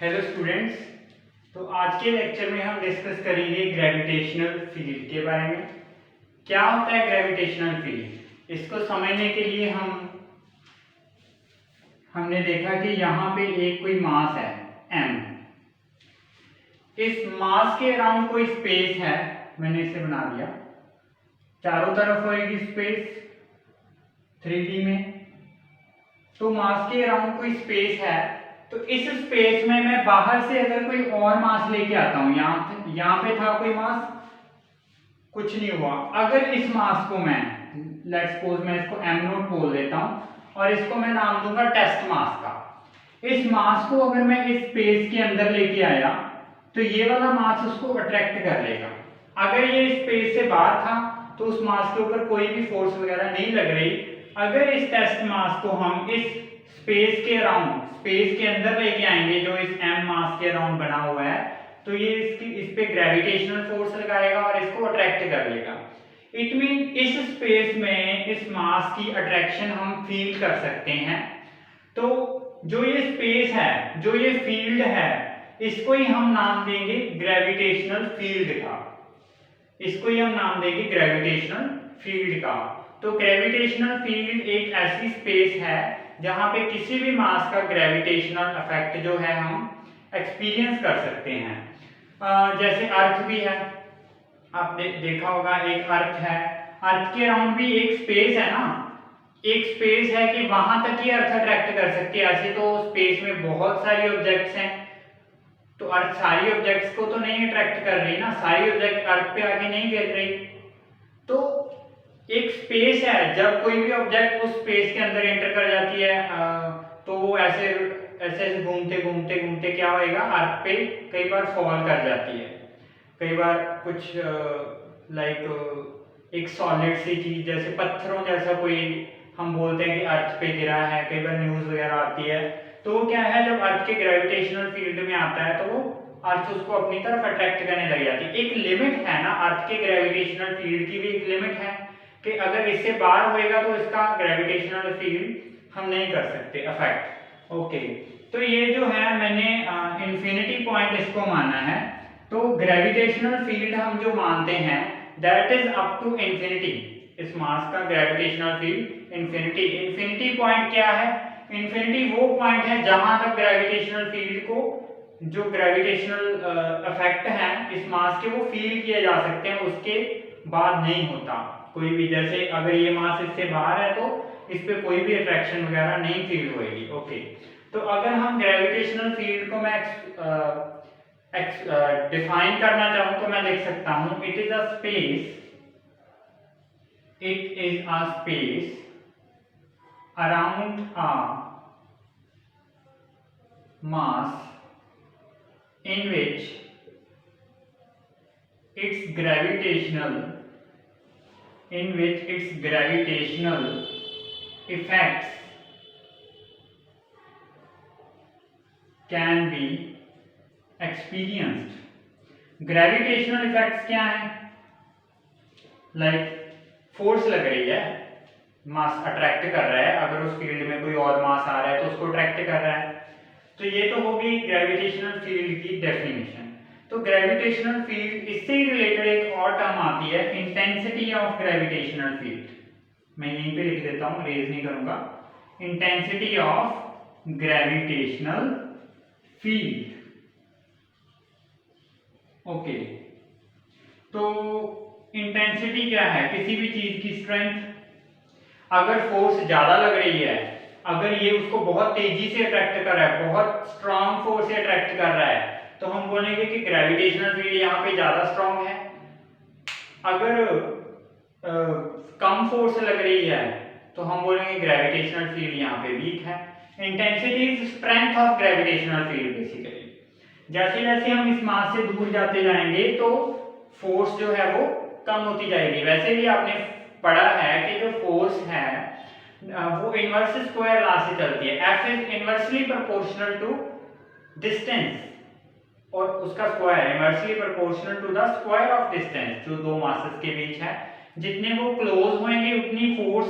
Hello students. तो आज के लेक्चर में हम डिस्कस करेंगे ग्रेविटेशनल फील्ड के बारे में। क्या होता है ग्रेविटेशनल फील्ड? इसको समझने के लिए हमने देखा कि यहाँ पे एक कोई मास है m। इस मास के अराउंड कोई स्पेस है, मैंने इसे बना दिया, चारों तरफ होएगी स्पेस 3D में। तो मास के अराउंड कोई स्पेस है, तो इस स्पेस में मैं बाहर से अगर कोई और मास लेके आता हूं, यहाँ पे था कोई मास, कुछ नहीं हुआ। अगर इस मास को मैं लेट्स सपोज मैं इसको m0 बोल देता हूं और इसको मैं नाम दूंगा टेस्ट मास का। इस मास को अगर मैं इस स्पेस के अंदर लेके आया तो ये वाला मास उसको अट्रैक्ट कर लेगा। अगर ये स्पेस से बाहर था तो उस मास के ऊपर कोई भी फोर्स वगैरह नहीं लग रही। अगर इस टेस्ट मास को हम इस स्पेस के अराउंड, स्पेस के अंदर लेके आएंगे जो इस m मास के अराउंड बना हुआ है, तो ये इस पे ग्रेविटेशनल फोर्स लगाएगा और इसको अट्रैक्ट कर लेगा। इट मीन इस स्पेस में इस मास की अट्रैक्शन हम फील कर सकते हैं। तो जो ये स्पेस है, जो ये फील्ड है, इसको ही हम नाम देंगे ग्रेविटेशनल फील्ड का। इसको ही हम नाम देंगे ग्रेविटेशनल फील्ड का। तो ग्रेविटेशनल फील्ड एक ऐसी स्पेस है जहां पे किसी भी मास का ग्रेविटेशनल इफेक्ट जो है हम एक्सपीरियंस कर सकते हैं। जैसे अर्थ भी है, आपने देखा होगा एक अर्थ है, अर्थ के अराउंड भी एक स्पेस है ना, एक स्पेस है कि वहां तक ही अर्थ अट्रैक्ट कर सकती है। ऐसे तो स्पेस में बहुत सारी ऑब्जेक्ट्स हैं, तो अर्थ सारी ऑब्जेक्ट्स को तो नहीं अट्रैक्ट कर रही ना, सारी ऑब्जेक्ट अर्थ पे आके नहीं गिर रही। तो एक स्पेस है, जब कोई भी ऑब्जेक्ट उस स्पेस के अंदर एंटर कर जाती है तो वो ऐसे ऐसे घूमते घूमते घूमते क्या होएगा, अर्थ पे कई बार फॉल कर जाती है। कई बार कुछ एक सॉलिड सी चीज जैसे पत्थरों जैसा कोई हम बोलते हैं कि अर्थ पे गिरा है, कई बार न्यूज वगैरह आती है। तो वो क्या है, जब अर्थ के ग्रेविटेशनल फील्ड में आता है तो वो अर्थ उसको अपनी तरफ अट्रैक्ट करने लग जाती है। एक लिमिट है ना, अर्थ के ग्रेविटेशनल फील्ड की भी एक लिमिट है कि अगर इससे बाहर होएगा तो इसका ग्रेविटेशनल फील्ड हम नहीं कर सकते अफेक्ट। ओके, तो ये जो है मैंने इंफिनिटी पॉइंट इसको माना है। तो ग्रेविटेशनल फील्ड हम जो मानते हैं that is up to infinity. इस मास का gravitational field infinity. Infinity point क्या है? इंफिनिटी वो पॉइंट है जहां तक ग्रेविटेशनल फील्ड को, जो ग्रेविटेशनल इफेक्ट है इस मास के, वो फील किए जा सकते हैं, उसके बाद नहीं होता कोई भी। जैसे अगर ये मास इससे बाहर है तो इस पे कोई भी अट्रैक्शन वगैरह नहीं फील होएगी। ओके, तो अगर हम ग्रेविटेशनल फील्ड को मैं डिफाइन करना चाहूं तो मैं लिख सकता हूं it is a space, it is a space around a mass in which its gravitational effects can be experienced. Gravitational effects क्या है? फोर्स लग रही है, मास अट्रैक्ट कर रहा है, अगर उस फील्ड में कोई और मास आ रहा है तो उसको अट्रैक्ट कर रहा है। तो ये तो होगी ग्रेविटेशनल फील्ड की डेफिनेशन। तो ग्रेविटेशनल फील्ड, इससे ही रिलेटेड एक और टर्म आती है इंटेंसिटी ऑफ ग्रेविटेशनल फील्ड। मैं यहीं पे लिख देता हूं, रेज नहीं करूंगा। Intensity of gravitational field. Okay, तो इंटेंसिटी क्या है? किसी भी चीज की स्ट्रेंथ। अगर फोर्स ज्यादा लग रही है, अगर ये उसको बहुत तेजी से अट्रैक्ट कर रहा है, बहुत स्ट्रांग फोर्स से अट्रैक्ट कर रहा है, तो हम बोलेंगे कि ग्रेविटेशनल फील्ड यहाँ पे ज्यादा स्ट्रांग है। अगर कम फोर्स लग रही है तो हम बोलेंगे ग्रेविटेशनल फील्ड यहाँ पे वीक है। Intensity is strength of gravitational field basically. जैसे जैसे हम इस मास से दूर जाते जाएंगे तो फोर्स जो है वो कम होती जाएगी। वैसे भी आपने पढ़ा है कि जो फोर्स है वो इनवर्स स्क्वायर लॉ से चलती है। F is inversely proportional to distance, और उसका square inversely proportional to the square of distance जो दो मासेस के बीच है। जितने वो क्लोज होंगे उतनी फोर्स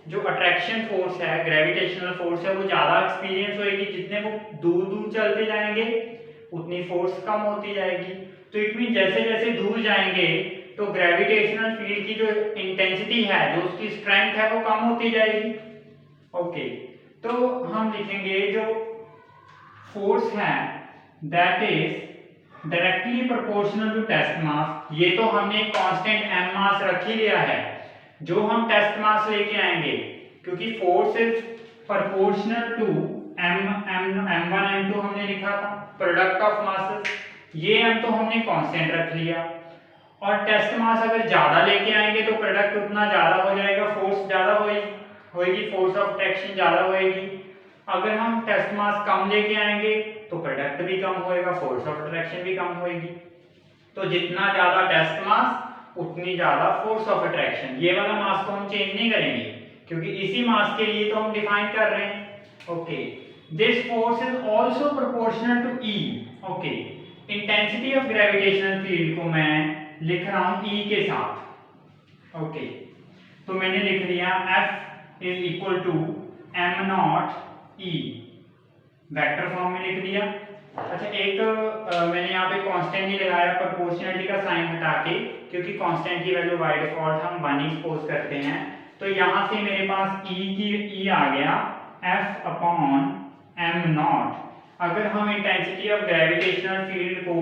जो अट्रैक्शन फोर्स है, ग्रेविटेशनल फोर्स है, वो ज़्यादा एक्सपीरियंस होएगी। जितने वो दूर दूर चलते जाएंगे उतनी फोर्स कम होती जाएगी। तो इट मीन जैसे जैसे दूर जाएंगे तो ग्रेविटेशनल फील्ड की जो इंटेंसिटी है, जो उसकी स्ट्रेंथ है, वो कम होती जाएगी। ओके, तो हम लिखेंगे जो फोर्स है that is directly proportional to test mass. ये तो हमने कांस्टेंट m मास रख ही लिया है। जो हम टेस्ट मास लेके आएंगे, क्योंकि force is proportional to m1 m2 हमने लिखा था, प्रोडक्ट ऑफ मासेस, ये m तो हमने कांस्टेंट रख लिया। और टेस्ट मास अगर ज्यादा लेके आएंगे तो प्रोडक्ट उतना ज्यादा हो जाएगा, फोर्स ज्यादा होएगी, फोर्स ऑफ अट्रैक्शन ज्यादा होएगी। अगर हम टेस्ट मास कम लेके आएंगे तो प्रोडक्ट भी कम होएगा, फोर्स ऑफ अट्रैक्शन भी कम होएगी। तो जितना ज्यादा टेस्ट मास उतनी ज्यादा फोर्स ऑफ अट्रैक्शन। ये वाला मास को हम चेंज नहीं करेंगे क्योंकि इसी मास के लिए तो हम डिफाइन कर रहे हैं। Okay, this force is also proportional to E। Okay, intensity of gravitational field को मैं लिख रहा हूं E के साथ। ओके, तो मैंने लिख दिया F is equal to m naught E, vector form में लिख दिया। अच्छा, एक मैंने यहाँ पे कांस्टेंट नहीं लगाया प्रोपोर्शनलिटी का साइन हटा के, क्योंकि कांस्टेंट की वैल्यू बाय डिफॉल्ट हम 1 ही सपोज करते हैं। तो यहाँ से मेरे पास E आ गया F अपॉन m नॉट। अगर हम इंटेंसिटी ऑफ ग्रेविटेशनल फील्ड को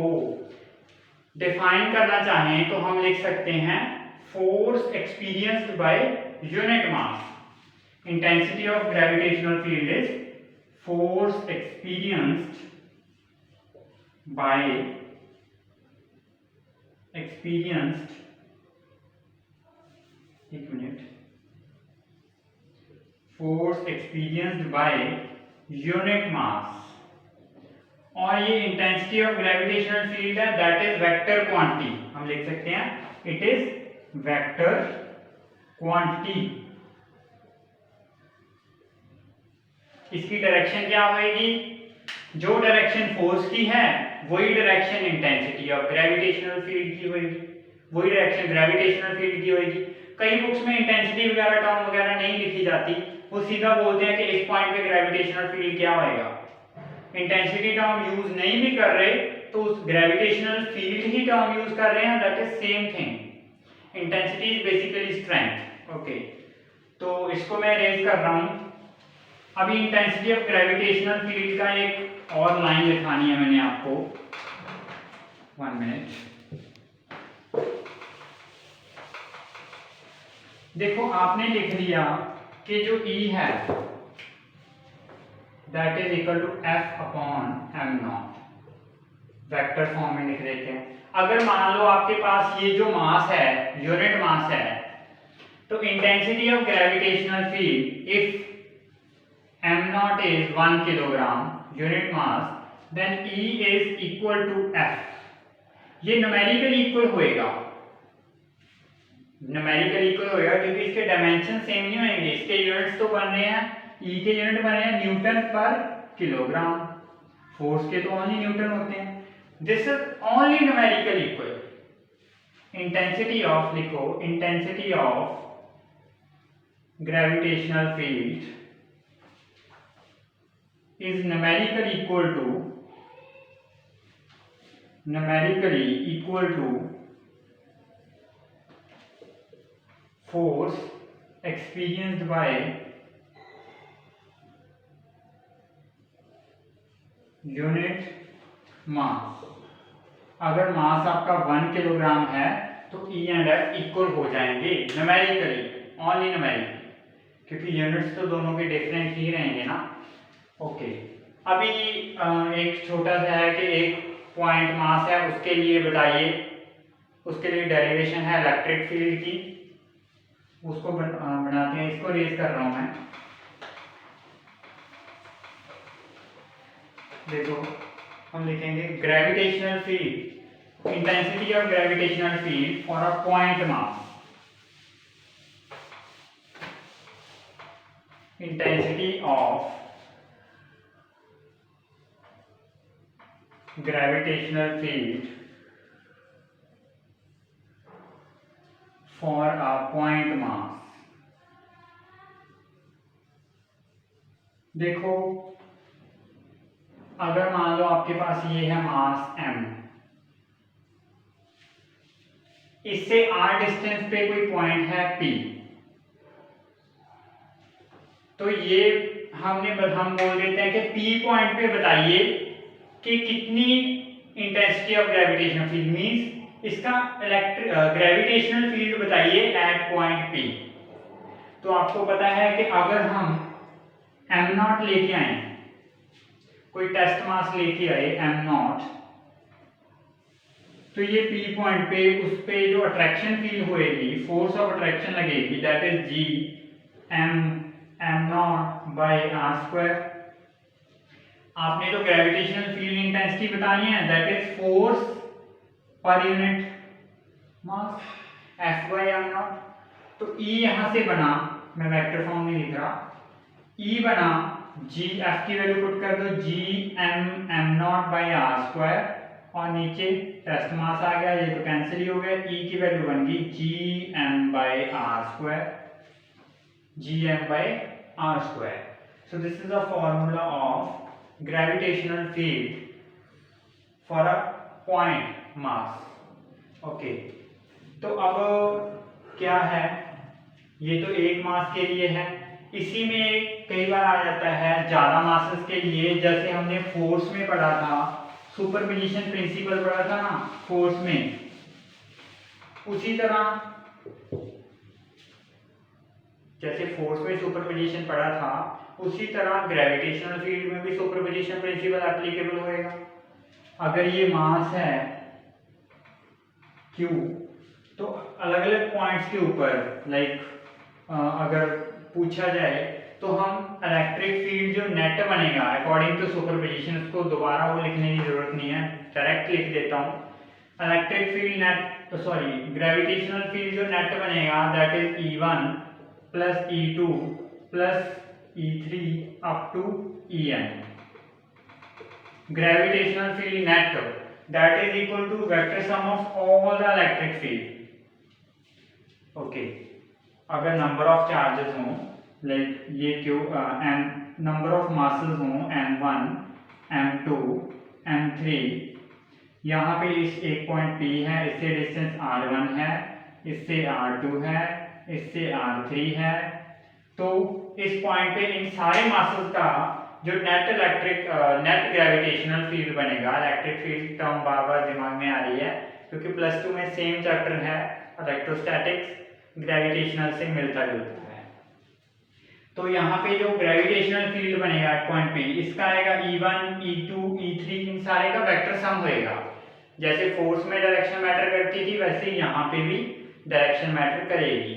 डिफाइन करना चाहें तो हम लिख सकते हैं force experienced by unit mass. Intensity of gravitational field is force experienced by force experienced by unit mass। और ये इंटेंसिटी ऑफ ग्रेविटेशनल फील्ड है, दैट इज वेक्टर क्वांटिटी। हम लिख सकते हैं इट इज वेक्टर क्वांटिटी। इसकी डायरेक्शन क्या होगी? जो डायरेक्शन फोर्स की है वही direction intensity of gravitational field की होगी, वही डायरेक्शन ग्रेविटेशनल फील्ड की होगी। कई बुक्स में इंटेंसिटी वगैरह टर्म वगैरह नहीं लिखी जाती, वो सीधा बोलते हैं कि इस पॉइंट पे ग्रेविटेशनल फील्ड क्या होएगा। इंटेंसिटी टर्म यूज नहीं भी कर रहे तो उस ग्रेविटेशनल फील्ड ही टर्म यूज कर रहे हैं, that is same thing. Intensity is basically strength. Okay, तो इसको मैं रेज कर रहा हूं। अभी इंटेंसिटी ऑफ ग्रेविटेशनल फील्ड का एक और लाइन लिखानी है मैंने आपको, 1 मिनट। देखो, आपने लिख लिया कि जो E है that is equal to F upon m naught, vector form में लिख देते हैं। अगर मान लो आपके पास ये जो मास है यूनिट मास है, तो intensity of gravitational field if m naught is 1 kilogram unit mass, then E is equal to F। ये न्यूमेरिकली इक्वल होएगा, न्यूमेरिकली इक्वल होएगा क्योंकि इसके डायमेंशन सेम नहीं होंगे। इसके यूनिट्स तो बन रहे हैं, E के यूनिट बन रहे हैं न्यूटन पर किलोग्राम, फोर्स के तो ओनली न्यूटन होते हैं। This is only numerically equal. Intensity of लिखो, intensity of gravitational field is numerically equal to force experienced by unit mass। अगर मास आपका 1 किलोग्राम है तो E एंड F इक्वल हो जाएंगे न्यूमेरिकली, ओनली न्यूमेरिकली, क्योंकि यूनिट्स तो दोनों के डिफरेंट ही रहेंगे ना। ओके, अभी एक छोटा सा है कि एक पॉइंट मास है, उसके लिए बताइए, उसके लिए डेरिवेशन है इलेक्ट्रिक फील्ड की, उसको बनाते हैं। इसको रेज कर रहा हूं मैं। देखो, हम लिखेंगे gravitational field, intensity of gravitational field for a point mass. Intensity of gravitational field for a point mass देखो, अगर मान लो आपके पास ये है मास m, इससे r डिस्टेंस पे कोई पॉइंट है p, तो ये हम बोल देते हैं कि p पॉइंट पे बताइए कि कितनी intensity of gravitational field, means इसका ग्रेविटेशनल फील्ड बताइए एट पॉइंट p। तो आपको पता है कि अगर हम m0 लेके आए, कोई टेस्ट मास लेके आए m0, तो ये p पॉइंट पे उस पे जो अट्रैक्शन फील्ड होएगी, फोर्स ऑफ अट्रैक्शन लगेगी, that is g m0 by r square. आपने तो ग्रेविटेशनल फील्ड इंटेंसिटी बतानी है, that is force per unit mass F by m0। तो E यहां से बना, मैं वेक्टर फॉर्म में लिख रहा, E बना g, F की वैल्यू पुट कर दो, g m0 by r square, और नीचे टेस्ट मास आ गया, ये तो कैंसिल ही हो गया, E की वैल्यू बन गई g m by r square, gm by r square. So this is the formula of gravitational field for a point mass. Okay. तो अब क्या है, ये तो एक मास के लिए है, इसी में कई बार आ जाता है ज्यादा मासेस के लिए, जैसे हमने फोर्स में पढ़ा था, सुपरपोजिशन प्रिंसिपल पढ़ा था ना फोर्स में, उसी तरह जैसे फोर्स में सुपरपोजिशन पढ़ा था, उसी तरह ग्रेविटेशनल फील्ड में भी सुपरपोजिशन प्रिंसिपल एप्लीकेबल होएगा। अगर ये मास है Q, तो अलग अलग पॉइंट्स के ऊपर अगर पूछा जाए तो हम इलेक्ट्रिक फील्ड जो नेट बनेगा अकॉर्डिंग टू सुपरपोजिशन, उसको दोबारा वो लिखने की जरूरत नहीं है, डायरेक्ट लिख देता हूँ। Electric field net, sorry gravitational field जो नेट बनेगा that is E1 plus E2 plus E3 up to En। Gravitational field net that is equal to vector sum of all the electric field. Okay, अगर number of charges हों, like ये क्यों number of masses हों m1 m2 m3, यहाँ पे इस एक point P है, इससे डिस्टेंस r1 है, इससे r2 है, इससे r3 है, तो इस पॉइंट पे इन सारे मासेस का जो नेट ग्रेविटेशनल फील्ड बनेगा, इलेक्ट्रिक फील्ड टर्म बार बार दिमाग में आ रही है क्योंकि प्लस 2 में सेम चैप्टर है इलेक्ट्रोस्टैटिक्स, ग्रेविटेशनल से मिलता जुलता है। तो यहाँ पे जो ग्रेविटेशनल फील्ड बनेगा एट पॉइंट पे, इसका आएगा E1 E2 E3, इन सारे का वेक्टर सम होएगा। जैसे फोर्स में डायरेक्शन मैटर करती थी, वैसे यहाँ पे भी डायरेक्शन मैटर करेगी।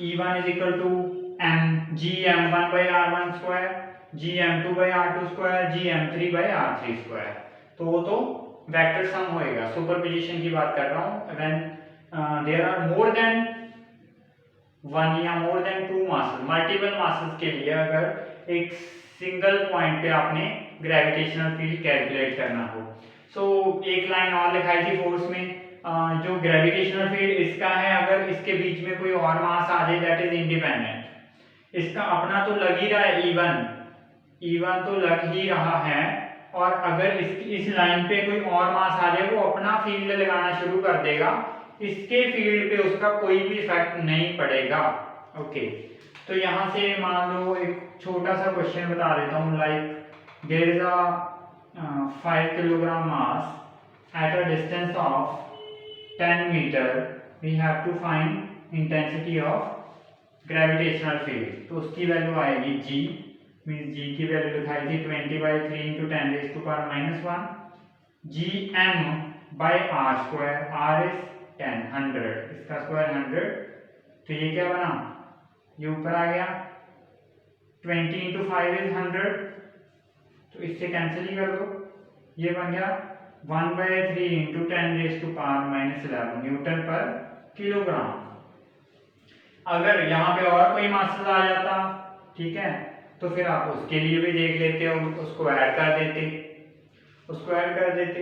E1 is equal to gm1 by r1 square, gm2 by r2 square, gm3 by r3 square. तो वो तो वेक्टर सम होएगा। सुपरपोजिशन की बात कर रहा हूँ, when there are more than one या more than two masses, multiple masses के लिए अगर एक सिंगल पॉइंट पे आपने ग्रेविटेशनल फील्ड कैलकुलेट करना हो। सो एक लाइन और लिखाई थी फोर्स में, जो ग्रेविटेशनल फील्ड इसका है, अगर इसके बीच में कोई और मास आ जाए दैट इज इंडिपेंडेंट, इसका अपना तो लग ही रहा है E1 तो लग ही रहा है, और अगर इस लाइन पे कोई और मास आ जाए वो अपना फील्ड लगाना शुरू कर देगा, इसके फील्ड पे उसका कोई भी इफेक्ट नहीं पड़ेगा। ओके, तो यहाँ से मान लो एक छोटा सा क्वेश्चन बता देता हूँ, like there is a 5 kilogram mass at a distance of 10 metre, we have to find intensity of gravitational field. तो उसकी वैल्यू आएगी G, मींस G की वैल्यू लिखाई थी 20/3 × 10⁻⁻1 gm by r square, r is 10 100, इसका स्क्वायर 100, तो ये क्या बना, ये ऊपर आ गया 20 × 5 इज 100, तो इससे कैंसिल ही कर दो, ये बन गया 1/3 × 10⁻⁻11 न्यूटन पर किलोग्राम। अगर यहाँ पे और कोई मासेस आ जाता, ठीक है, तो फिर आप उसके लिए भी देख लेते हो, उसको ऐड कर देते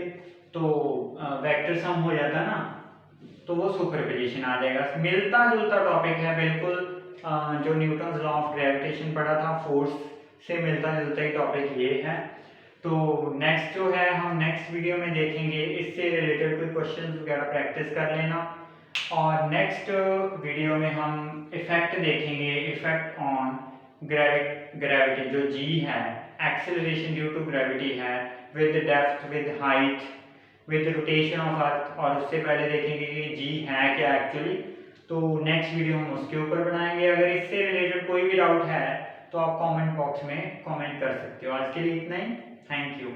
तो वेक्टर सम हो जाता ना, तो वो सुपरपोजिशन आ जाएगा। मिलता जुलता टॉपिक है बिल्कुल, जो न्यूटन्स लॉ ऑफ ग्रेविटेशन पढ़ा था फोर्स से मिलता जुलता ही टॉपिक ये है। तो नेक्स्ट जो है हम नेक्स्ट वीडियो में देखेंगे, इससे रिलेटेड कोई क्वेश्चन वगैरह प्रैक्टिस कर लेना। और नेक्स्ट वीडियो में हम इफेक्ट देखेंगे, इफेक्ट ऑन ग्रेविटी जो जी है, एक्सेलरेशन ड्यू टू ग्रेविटी है, with depth, with height, with rotation of earth. और उससे पहले देखेंगे कि जी है क्या एक्चुअली। तो नेक्स्ट वीडियो हम उसके ऊपर बनाएंगे। अगर इससे रिलेटेड कोई भी डाउट है तो आप कमेंट बॉक्स में कमेंट कर सकते हो। आज के लिए इतना ही। Thank you.